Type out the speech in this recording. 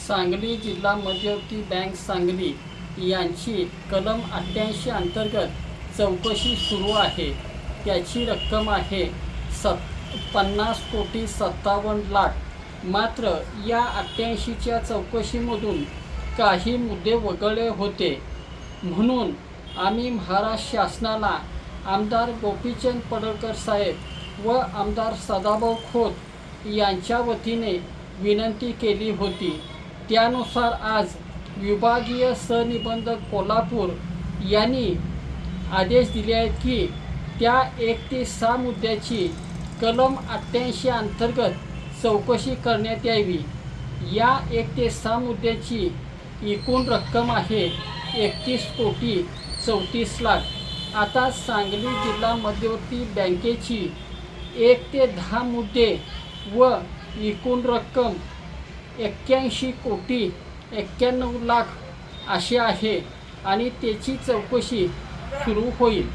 सांगली जिल्हा मध्यवर्ती बँक सांगली यांची कलम 88 अंतर्गत चौकशी सुरू आहे. त्याची रक्कम आहे 50,57,00,000. मात्र या 88च्या चौकशीमधून काही मुद्दे वगळले होते. म्हणून आम्ही महाराष्ट्र शासनाला आमदार गोपीचंद पडळकर साहेब व आमदार सदाभाऊ खोत यांच्या वतीने विनंती केली होती. त्यानुसार आज विभागीय सहनिबंधक कोल्हापूर यांनी आदेश दिले आहेत की त्या 1 ते 6 मुद्द्याची कलम 88 अंतर्गत चौकशी करण्यात यावी. या 1 ते 6 मुद्द्याची एकूण रक्कम आहे 31,34,00,000. आता सांगली जिल्हा मध्यवर्ती बँकेची 1 ते 10 मुद्दे व एकूण रक्कम 81,91,00,000 अशी आहे आणि त्याची चौकशी सुरू होईल.